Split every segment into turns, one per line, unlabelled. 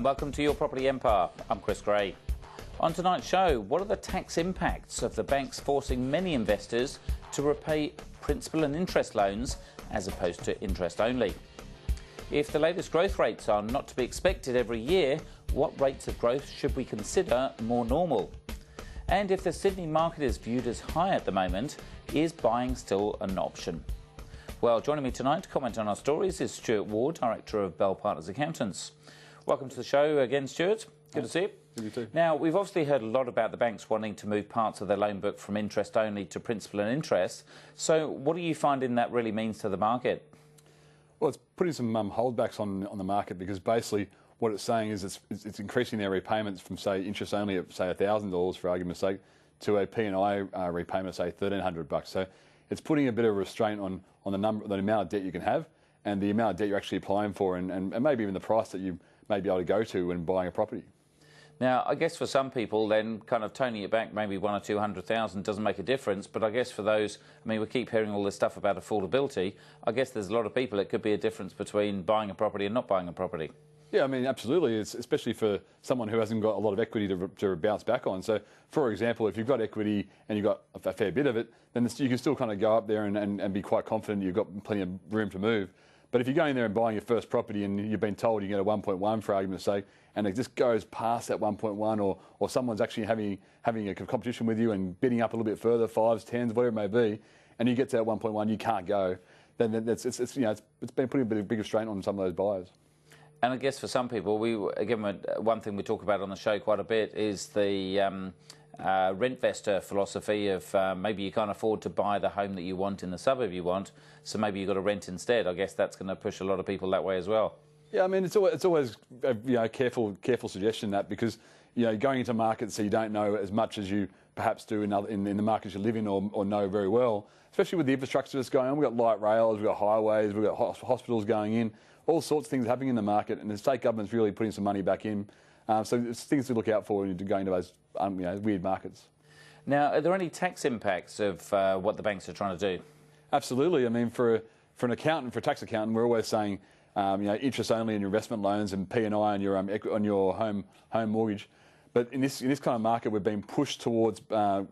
and welcome to Your Property Empire. I'm Chris Gray. On tonight's show, what are the tax impacts of the banks forcing many investors to repay principal and interest loans as opposed to interest only? If the latest growth rates are not to be expected every year, what rates of growth should we consider more normal? And if the Sydney market is viewed as high at the moment, is buying still an option? Well, joining me tonight to comment on our stories is Stuart Ward, Director of Bell Partners Accountants. Welcome to the show again, Stuart. Good to see you.
You too.
Now, we've obviously heard a lot about the banks wanting to move parts of their loan book from interest only to principal and interest. So what do you finding that really means to the market?
Well, it's putting some holdbacks on the market, because basically what it's saying is it's increasing their repayments from, say, interest only at, say, $1,000 for argument's sake, to a P&I repayment of, say, $1,300. So it's putting a bit of a restraint on the amount of debt you can have and the amount of debt you're actually applying for, and maybe even the price that you may be able to go to when buying a property.
Now, I guess for some people, then kind of toning it back maybe 100 or 200,000 doesn't make a difference. But I guess for those, I mean, we keep hearing all this stuff about affordability. I guess there's a lot of people, it could be a difference between buying a property and not buying a property.
Yeah, I mean, absolutely. It's especially for someone who hasn't got a lot of equity to bounce back on. So, for example, if you've got equity and you've got a fair bit of it, then you can still kind of go up there and be quite confident you've got plenty of room to move. But if you're going there and buying your first property and you've been told you get a 1.1 for argument's sake, and it just goes past that 1.1, or someone's actually having a competition with you and bidding up a little bit further, 5s, 10s, whatever it may be, and you get to that 1.1, you can't go, then it's been putting a bit of big restraint on some of those buyers.
And I guess for some people, one thing we talk about on the show quite a bit is the rent-vestor philosophy of maybe you can't afford to buy the home that you want in the suburb you want, so maybe you've got to rent instead. I guess that's going to push a lot of people that way as well. Yeah,
I mean, it's always a careful suggestion, that, because going into markets so you don't know as much as you perhaps do in the markets you live in or know very well, especially with the infrastructure that's going on. We've got light rails, we've got highways, we've got hospitals going in, all sorts of things happening in the market, and the state government's really putting some money back in. So it's things to look out for when you're going to those weird markets.
Now, are there any tax impacts of what the banks are trying to do?
Absolutely. I mean, for an accountant, for a tax accountant, we're always saying interest only in your investment loans and P&I on your home mortgage. But in this kind of market, we're being pushed towards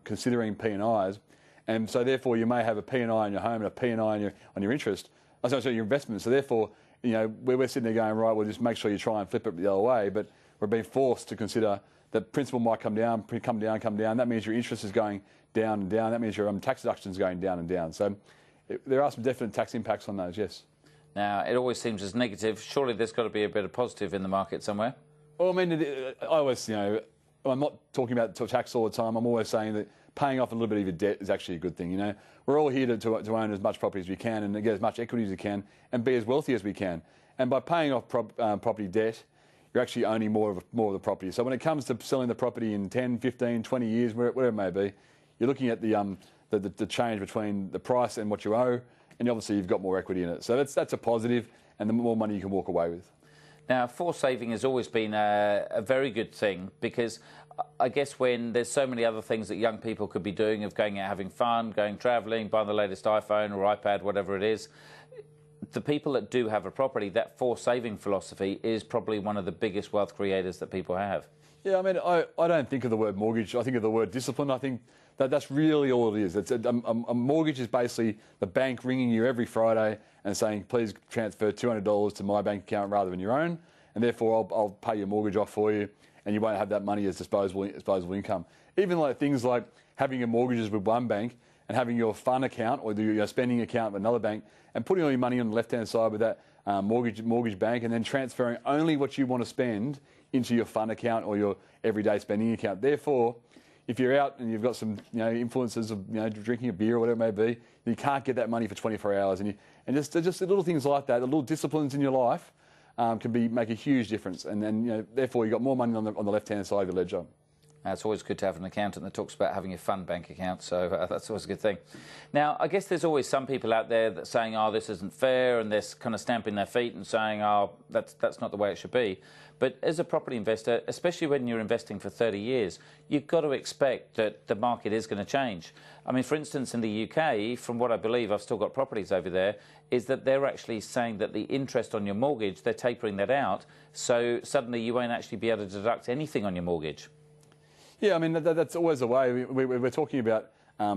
considering P&Is, and so therefore you may have a P&I on your home and a P&I on your interest. Sorry, your investment. So therefore, we're sitting there going, right, well, just make sure you try and flip it the other way. But we're being forced to consider that principal might come down. That means your interest is going down and down. That means your tax deduction is going down and down. So there are some definite tax impacts on those, yes.
Now, it always seems as negative. Surely there's got to be a bit of positive in the market somewhere?
Well, I mean, I always, I'm not talking about tax all the time. I'm always saying that paying off a little bit of your debt is actually a good thing. We're all here to own as much property as we can and get as much equity as we can and be as wealthy as we can. And by paying off property debt, you're actually owning more of the property. So when it comes to selling the property in 10, 15, 20 years, whatever it may be, you're looking at the change between the price and what you owe, and obviously you've got more equity in it. So that's a positive, and the more money you can walk away with.
Now, forced saving has always been a very good thing, because I guess when there's so many other things that young people could be doing, of going out having fun, going travelling, buying the latest iPhone or iPad, whatever it is, the people that do have a property, that forced saving philosophy is probably one of the biggest wealth creators that people have.
Yeah, I mean, I don't think of the word mortgage. I think of the word discipline. I think that's really all it is. A mortgage is basically the bank ringing you every Friday and saying, please transfer $200 to my bank account rather than your own, and therefore I'll pay your mortgage off for you, and you won't have that money as disposable income. Even like things like having your mortgages with one bank and having your fund account or your spending account with another bank, and putting all your money on the left-hand side with that mortgage bank, and then transferring only what you want to spend into your fund account or your everyday spending account. Therefore, if you're out and you've got some influences of drinking a beer or whatever it may be, you can't get that money for 24 hours. And just the little things like that, the little disciplines in your life can make a huge difference. And then therefore you've got more money on the left-hand side of your ledger.
It's always good to have an accountant that talks about having a fun bank account, so that's always a good thing. Now, I guess there's always some people out there that saying, oh, this isn't fair, and they're kind of stamping their feet and saying, oh, that's not the way it should be. But as a property investor, especially when you're investing for 30 years, you've got to expect that the market is going to change. I mean, for instance, in the UK, from what I believe, I've still got properties over there, is that they're actually saying that the interest on your mortgage, they're tapering that out, so suddenly you won't actually be able to deduct anything on your mortgage. Yeah,
I mean, that's always the way. We're talking about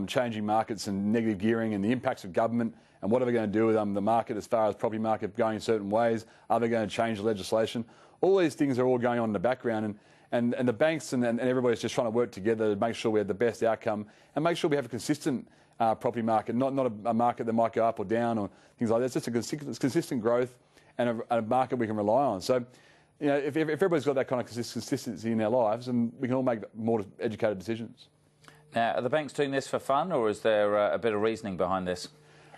changing markets and negative gearing and the impacts of government and what are we going to do with the market as far as property market going in certain ways. Are they going to change the legislation? All these things are all going on in the background, and the banks and everybody's just trying to work together to make sure we have the best outcome and make sure we have a consistent property market, not a market that might go up or down or things like that. It's just a consistent growth and a market we can rely on. So, you know, if everybody's got that kind of consistency in their lives, and we can all make more educated decisions.
Now, are the banks doing this for fun, or is there a bit of reasoning behind this?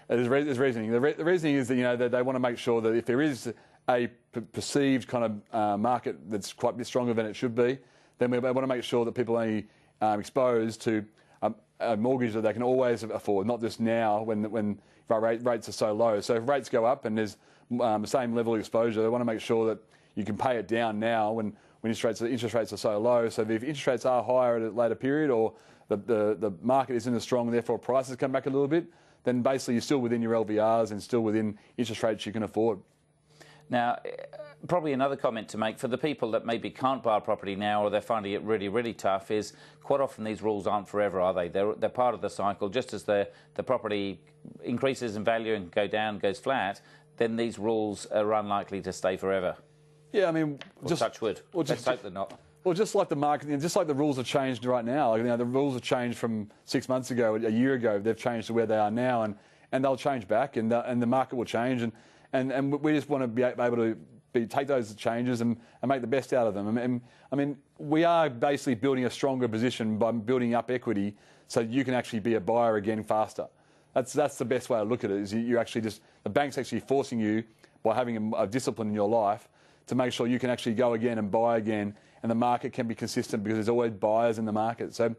There's reasoning. The reasoning is that, you know, that they want to make sure that if there is a perceived kind of market that's quite a bit stronger than it should be, then we want to make sure that people are only exposed to a mortgage that they can always afford, not just now when rates are so low. So if rates go up and there's the same level of exposure, they want to make sure that you can pay it down now when interest rates are so low. So if interest rates are higher at a later period, or the market isn't as strong and therefore prices come back a little bit, then basically you're still within your LVRs and still within interest rates you can afford.
Now, probably another comment to make for the people that maybe can't buy a property now, or they're finding it really, really tough, is quite often these rules aren't forever, are they? They're part of the cycle. Just as the property increases in value and goes flat, then these rules are unlikely to stay forever.
Yeah, I mean,
just touch wood. Let's hope they're not.
Well, just like the market, just like the rules have changed right now. Like, you know, the rules have changed from 6 months ago, a year ago. They've changed to where they are now, and they'll change back, and the market will change, and we just want to be able to take those changes and make the best out of them. And I mean, we are basically building a stronger position by building up equity, so you can actually be a buyer again faster. That's the best way to look at it. Is you actually the bank's actually forcing you by having a discipline in your life to make sure you can actually go again and buy again, and the market can be consistent because there's always buyers in the market. So,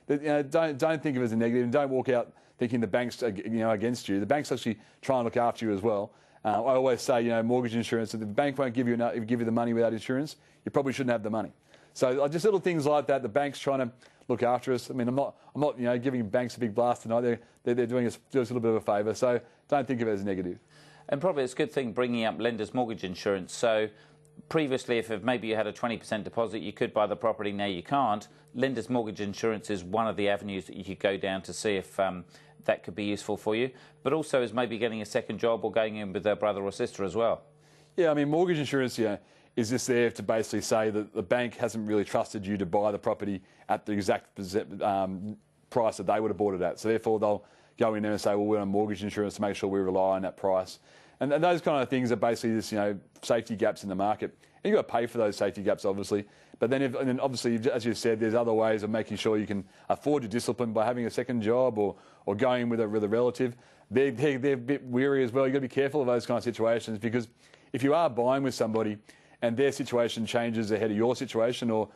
you know, don't think of it as a negative, and don't walk out thinking the bank's against you. The bank's actually trying to look after you as well. I always say, you know, mortgage insurance, if the bank won't give you the money without insurance, you probably shouldn't have the money. So just little things like that. The bank's trying to look after us. I mean, I'm not you know, giving banks a big blast tonight. They're doing us a little bit of a favour. So don't think of it as negative.
And probably it's a good thing bringing up lenders' mortgage insurance. So previously, if maybe you had a 20% deposit, you could buy the property. Now you can't. Lenders' mortgage insurance is one of the avenues that you could go down to see if that could be useful for you, but also is maybe getting a second job or going in with their brother or sister as well. Yeah,
I mean, mortgage insurance, is just there to basically say that the bank hasn't really trusted you to buy the property at the exact price that they would have bought it at. So therefore, they'll go in there and say, well, we're on mortgage insurance to make sure we rely on that price. And those kind of things are basically just, you know, safety gaps in the market. And you've got to pay for those safety gaps, obviously. But then obviously, as you said, there's other ways of making sure you can afford your discipline by having a second job or going with a relative. They're a bit weary as well. You've got to be careful of those kind of situations, because if you are buying with somebody and their situation changes ahead of your situation or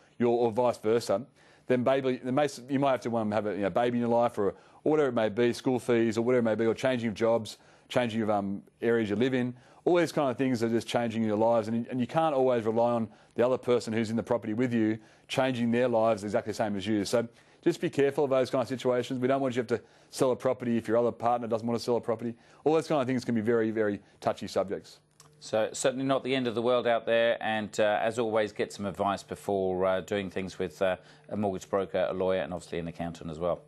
vice versa, then you might have to have a baby in your life or whatever it may be, school fees or whatever it may be, or changing of jobs, changing of areas you live in. All these kind of things are just changing your lives, and you can't always rely on the other person who's in the property with you changing their lives exactly the same as you. So just be careful of those kind of situations. We don't want you to have to sell a property if your other partner doesn't want to sell a property. All those kind of things can be very, very touchy subjects. So certainly not the end of the world out there, and as always, get some advice before doing things with a mortgage broker, a lawyer, and obviously an accountant as well.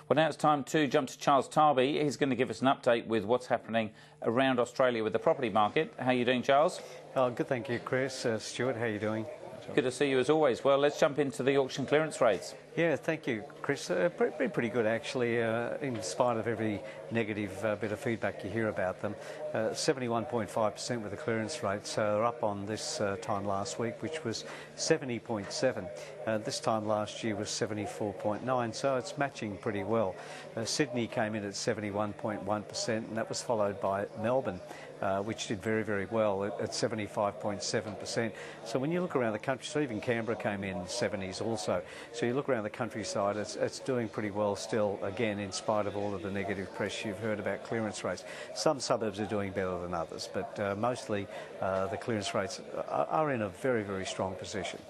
Well, now it's time to jump to Charles Tarbey. He's going to give us an update with what's happening around Australia with the property market. How are you doing, Charles?
Oh, good, thank you, Chris. Stuart, how are you doing?
Good to see you as always. Well, let's jump into the auction clearance rates.
Yeah, thank you, Chris. Been pretty good, actually, in spite of every negative bit of feedback you hear about them. 71.5% with the clearance rate, so they're up on this time last week, which was 70.7. This time last year was 74.9, so it's matching pretty well. Sydney came in at 71.1%, and that was followed by Melbourne, which did very, very well at 75.7%. So when you look around the country, so even Canberra came in 70s also. So you look around the countryside, it's doing pretty well still, again, in spite of all of the negative press you've heard about clearance rates. Some suburbs are doing better than others, but mostly the clearance rates are in a very, very strong position.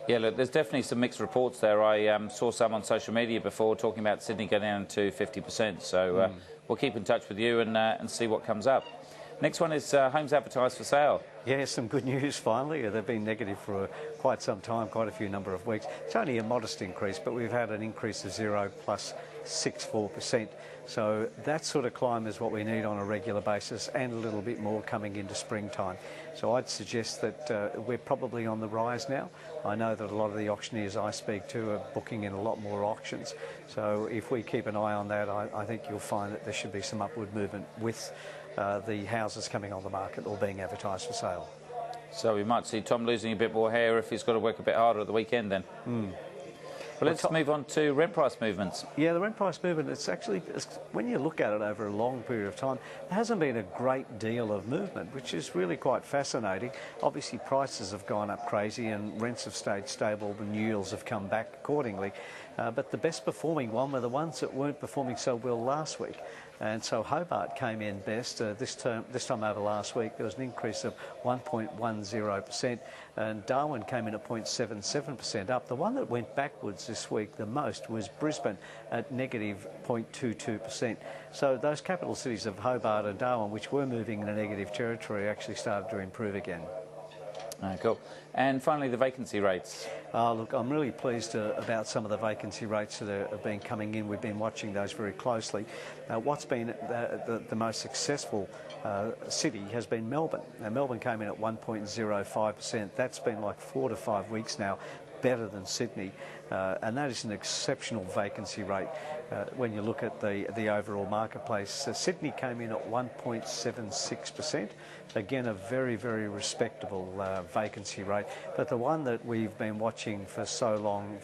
Yeah, look, there's definitely some mixed reports there. I saw some on social media before talking about Sydney going down to 50%. So we'll keep in touch with you and see what comes up. Next one is homes advertised for sale. Yeah,
some good news finally. They've been negative for quite some time, quite a few number of weeks. It's only a modest increase, but we've had an increase of 0.64%. So that sort of climb is what we need on a regular basis, and a little bit more coming into springtime. So I'd suggest that we're probably on the rise now. I know that a lot of the auctioneers I speak to are booking in a lot more auctions. So if we keep an eye on that, I think you'll find that there should be some upward movement with the houses coming on the market or being advertised for sale.
So we might see Tom losing a bit more hair if he's got to work a bit harder at the weekend then. Well, let's move on to rent price movements.
Yeah, the rent price movement, when you look at it over a long period of time, there hasn't been a great deal of movement, which is really quite fascinating. Obviously, prices have gone up crazy and rents have stayed stable and yields have come back accordingly. But the best performing one were the ones that weren't performing so well last week. And so Hobart came in best this time over last week. There was an increase of 1.10%, and Darwin came in at 0.77% up. The one that went backwards this week the most was Brisbane at negative 0.22%. So those capital cities of Hobart and Darwin, which were moving in a negative territory, actually started to improve again.
Cool. And finally, the vacancy rates.
Look, I'm really pleased about some of the vacancy rates that have been coming in. We've been watching those very closely. What's been the most successful city has been Melbourne. Now, Melbourne came in at 1.05%. That's been like 4 to 5 weeks now, better than Sydney, and that is an exceptional vacancy rate when you look at the overall marketplace. Sydney came in at 1.76%. Again, a very, very respectable vacancy rate. But the one that we've been watching for so long,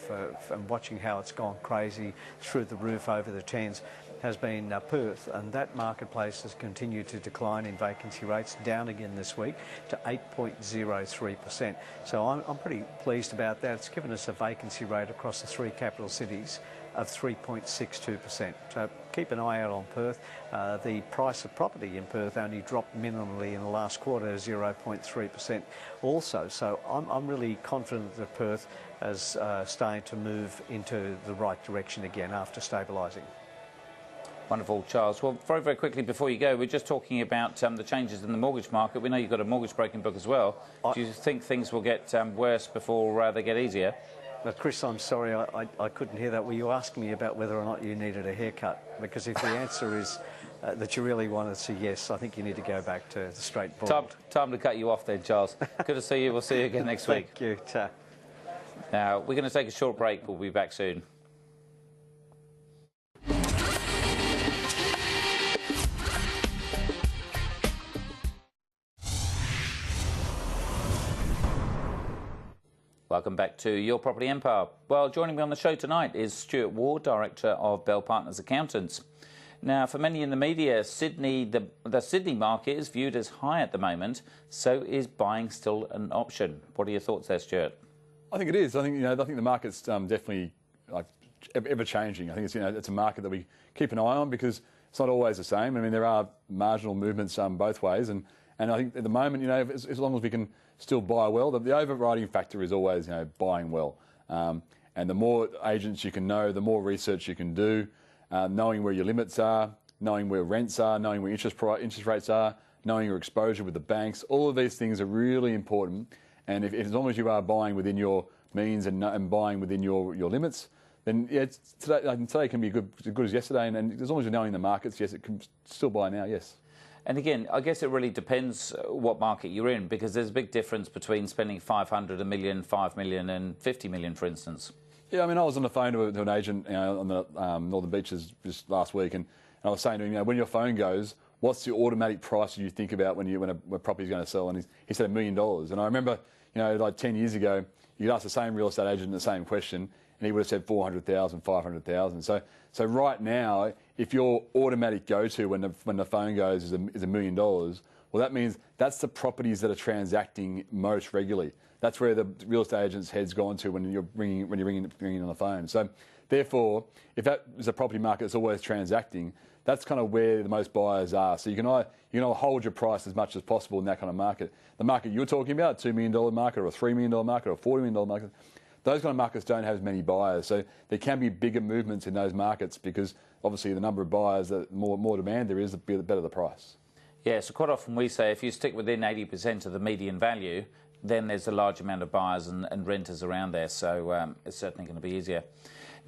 and watching how it's gone crazy through the roof over the 10s, has been Perth, and that marketplace has continued to decline in vacancy rates, down again this week to 8.03%. So I'm pretty pleased about that. It's given us a vacancy rate across the 3 capital cities of 3.62%. So keep an eye out on Perth. The price of property in Perth only dropped minimally in the last quarter, 0.3% also. So I'm really confident that Perth is starting to move into the right direction again after stabilising.
Wonderful, Charles. Well, very, very quickly before you go, we're just talking about the changes in the mortgage market. We know you've got a mortgage broking book as well. Do you think things will get worse before they get easier?
Chris, I'm sorry, I couldn't hear that. Were you asking me about whether or not you needed a haircut? Because if the answer is that you really wanted to, yes, I think you need to go back to the straight bald.
Time to cut you off then, Charles. Good to see you. We'll see you again next week.
Thank you. Ta.
Now, we're going to take a short break. We'll be back soon. Welcome back to Your Property Empire. Well, joining me on the show tonight is Stuart Ward, Director of Bell Partners Accountants. Now, for many in the media, the Sydney market is viewed as high at the moment, so is buying still an option? What are your thoughts there, Stuart?
I think it is. I think the market's definitely ever changing. I think it's a market that we keep an eye on because it's not always the same. I mean, there are marginal movements both ways, and I think at the moment, as long as we can still buy well, the overriding factor is always buying well. And the more agents you can know, the more research you can do, knowing where your limits are, knowing where rents are, knowing where interest rates are, knowing your exposure with the banks. All of these things are really important. And if as long as you are buying within your means and buying within your limits, then yeah, today can be as good as yesterday. And as long as you're knowing the markets, yes, it can still buy now, yes.
And again, I guess it really depends what market you're in, because there's a big difference between spending 500, a million, 5 million and 50 million, for instance.
Yeah, I mean, I was on the phone to an agent on the Northern Beaches just last week, and I was saying to him, when your phone goes, what's the automatic price you think about when a property's going to sell? And he said $1 million. And I remember, like 10 years ago, you'd ask the same real estate agent the same question, and he would have said 400,000, 500,000. So right now, if your automatic go-to when the phone goes is $1 million, well, that means that's the properties that are transacting most regularly. That's where the real estate agent's head's gone to when you're ringing on the phone. So therefore, if that is a property market that's always transacting, that's kind of where the most buyers are. So you can either hold your price as much as possible in that kind of market. The market you're talking about, $2 million market or a $3 million market or a $40 million market, those kind of markets don't have as many buyers. So there can be bigger movements in those markets because obviously the number of buyers, the more demand there is, the better the price.
Yeah, so quite often we say if you stick within 80% of the median value, then there's a large amount of buyers and renters around there, so it's certainly going to be easier.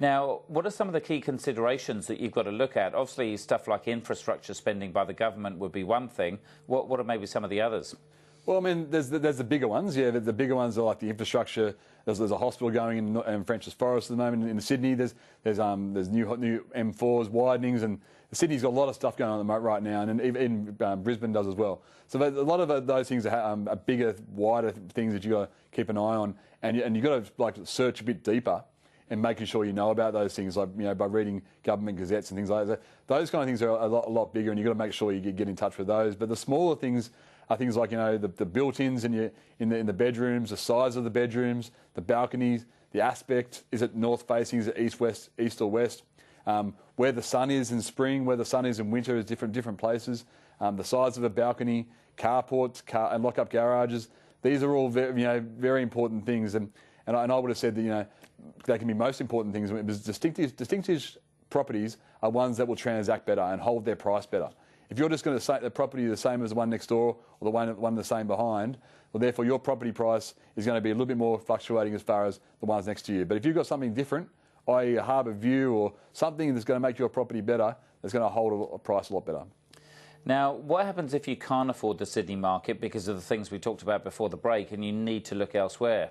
Now, what are some of the key considerations that you've got to look at? Obviously, stuff like infrastructure spending by the government would be one thing. What are maybe some of the others?
Well, I mean, there's the bigger ones. Yeah, the bigger ones are like the infrastructure. There's a hospital going in French's Forest at the moment in Sydney. There's new M4s, widenings, and Sydney's got a lot of stuff going on right now, and even Brisbane does as well. So a lot of those things are bigger, wider things that you got to keep an eye on, and you got to search a bit deeper and making sure you know about those things, like by reading government gazettes and things like that. Those kind of things are a lot bigger, and you've got to make sure you get in touch with those. But the smaller things are things like the built-ins in the bedrooms, the size of the bedrooms, the balconies, the aspect. Is it north facing? Is it east or west? Where the sun is in spring, where the sun is in winter is different places. The size of a balcony, carports, and lock-up garages. These are all very important things. And I would have said that they can be most important things. Because distinctive properties are ones that will transact better and hold their price better. If you're just going to say the property is the same as the one next door or the one the same behind, well, therefore your property price is going to be a little bit more fluctuating as far as the ones next to you. But if you've got something different, i.e. a harbour view or something that's going to make your property better, that's going to hold a price a lot better.
Now, what happens if you can't afford the Sydney market because of the things we talked about before the break and you need to look elsewhere?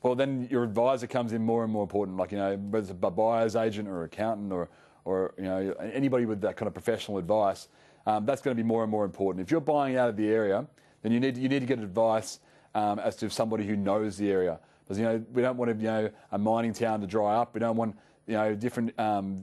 Well, then your advisor comes in more and more important, like, whether it's a buyer's agent or accountant or anybody with that kind of professional advice. That's going to be more and more important. If you're buying out of the area, then you need to get advice as to somebody who knows the area. Because we don't want a mining town to dry up. We don't want different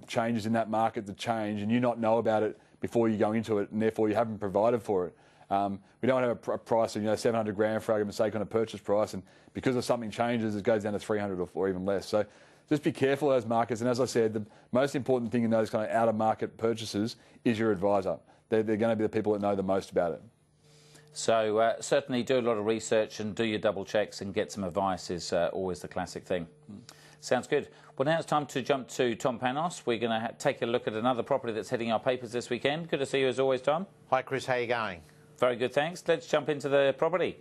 changes in that market to change, and you not know about it before you go into it, and therefore you haven't provided for it. We don't want to have a price of $700,000 for argument's sake on a purchase price, and because of something changes, it goes down to 300 or even less. So just be careful of those markets. And as I said, the most important thing in those kind of out-of-market purchases is your advisor. They're going to be the people that know the most about it. So
certainly do a lot of research and do your double checks and get some advice is always the classic thing. Sounds good. Well, now it's time to jump to Tom Panos. We're going to take a look at another property that's hitting our papers this weekend. Good to see you as always, Tom.
Hi, Chris. How are you going?
Very good, thanks. Let's jump into the property.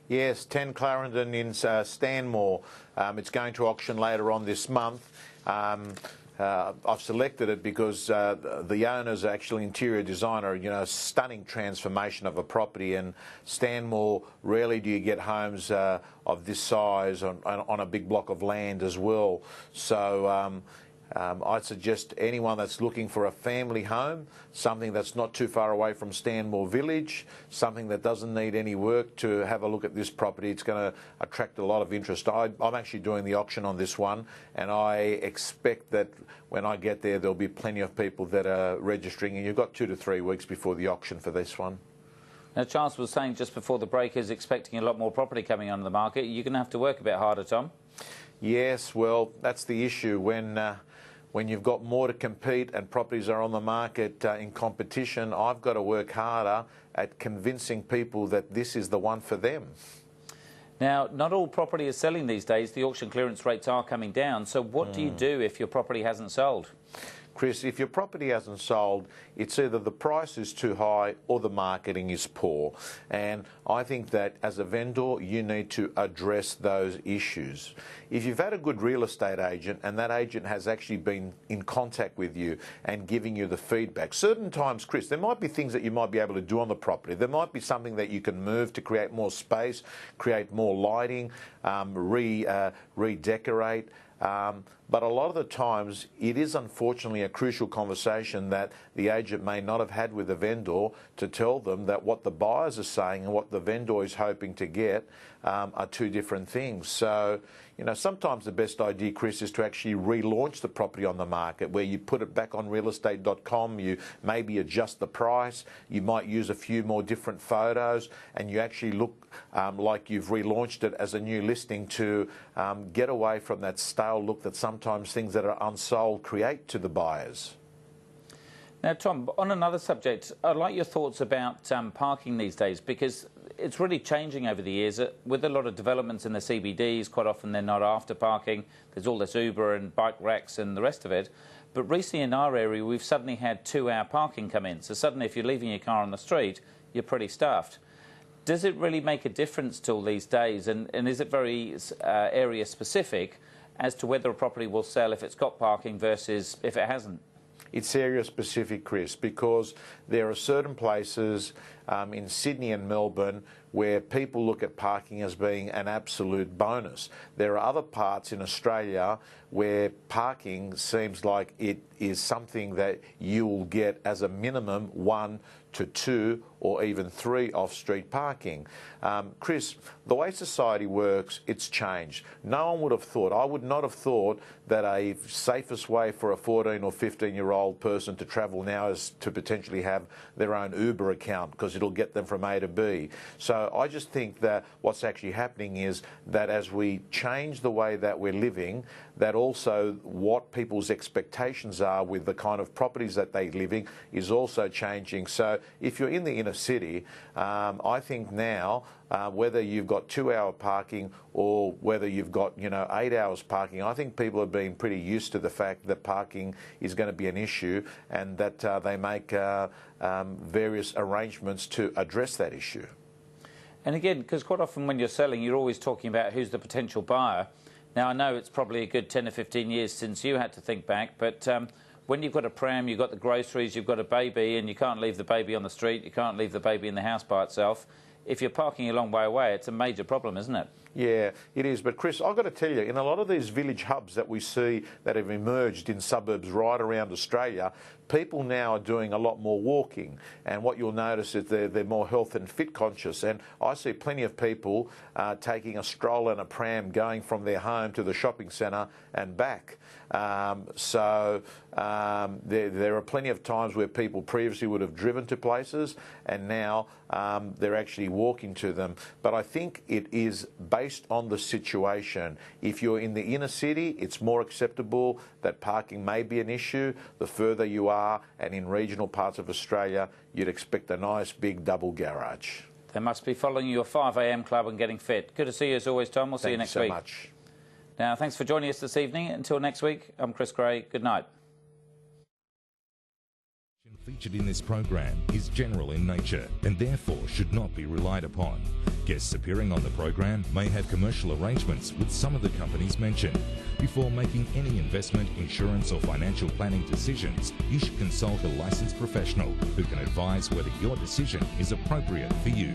Yes,
10 Clarendon in Stanmore. It's going to auction later on this month. I've selected it because the owner's actually interior designer, stunning transformation of a property. And Stanmore, rarely do you get homes of this size on a big block of land as well. So I'd suggest anyone that's looking for a family home, something that's not too far away from Stanmore Village, something that doesn't need any work, to have a look at this property. It's going to attract a lot of interest. I'm actually doing the auction on this one, and I expect that when I get there, there'll be plenty of people that are registering, and you've got 2 to 3 weeks before the auction for this one.
Now, Charles was saying just before the break is expecting a lot more property coming onto the market. You're going to have to work a bit harder, Tom.
Yes, well, that's the issue. When you've got more to compete and properties are on the market in competition, I've got to work harder at convincing people that this is the one for them.
Now, not all property is selling these days. The auction clearance rates are coming down. So what do you do if your property hasn't sold?
Chris, if your property hasn't sold, it's either the price is too high or the marketing is poor. And I think that as a vendor, you need to address those issues. If you've had a good real estate agent and that agent has actually been in contact with you and giving you the feedback, certain times, Chris, there might be things that you might be able to do on the property. There might be something that you can move to create more space, create more lighting, redecorate. But a lot of the times it is unfortunately a crucial conversation that the agent may not have had with the vendor to tell them that what the buyers are saying and what the vendor is hoping to get are two different things. So, you know, sometimes the best idea, Chris, is to actually relaunch the property on the market, where you put it back on realestate.com, you maybe adjust the price, you might use a few more different photos, and you actually look like you've relaunched it as a new listing to get away from that stale look that sometimes things that are unsold create to the buyers.
Now, Tom, on another subject, I'd like your thoughts about parking these days, because it's really changing over the years. With a lot of developments in the CBDs, quite often they're not after parking. There's all this Uber and bike racks and the rest of it. But recently in our area, we've suddenly had 2-hour parking come in. So suddenly if you're leaving your car on the street, you're pretty stuffed. Does it really make a difference to all these days? And is it very area specific as to whether a property will sell if it's got parking versus if it hasn't?
It's area specific, Chris, because there are certain places in Sydney and Melbourne where people look at parking as being an absolute bonus. There are other parts in Australia where parking seems like it is something that you will get as a minimum 1 to 2 or even 3 off-street parking. Chris, the way society works, it's changed. No one would have thought, I would not have thought that a safest way for a 14 or 15-year-old person to travel now is to potentially have their own Uber account, because it'll get them from A to B. So I just think that what's actually happening is that as we change the way that we're living, that also what people's expectations are with the kind of properties that they're living is also changing. So if you're in the inner city, I think now, whether you've got 2-hour parking or whether you've got 8 hours parking, I think people are being pretty used to the fact that parking is going to be an issue, and that they make various arrangements to address that issue.
And again, because quite often when you're selling, you're always talking about who's the potential buyer. Now, I know it's probably a good 10 or 15 years since you had to think back, but when you've got a pram, you've got the groceries, you've got a baby, and you can't leave the baby on the street, you can't leave the baby in the house by itself, if you're parking a long way away, it's a major problem, isn't it?
Yeah, it is. But Chris, I've got to tell you, in a lot of these village hubs that we see that have emerged in suburbs right around Australia, people now are doing a lot more walking. And what you'll notice is they're more health and fit conscious. And I see plenty of people taking a stroll and a pram going from their home to the shopping centre and back. There are plenty of times where people previously would have driven to places, and now they're actually walking to them. But I think it is based on the situation. If you're in the inner city, it's more acceptable that parking may be an issue. The further you are, and in regional parts of Australia, you'd expect a nice big double garage.
They must be following your 5 a.m. club and getting fit. Good to see you as always, Tom. We'll see you next week.
Thank you so much.
Now, thanks for joining us this evening. Until next week, I'm Chris Gray. Good night.
Featured in this program is general in nature and therefore should not be relied upon. Guests appearing on the program may have commercial arrangements with some of the companies mentioned. Before making any investment, insurance or financial planning decisions, you should consult a licensed professional who can advise whether your decision is appropriate for you.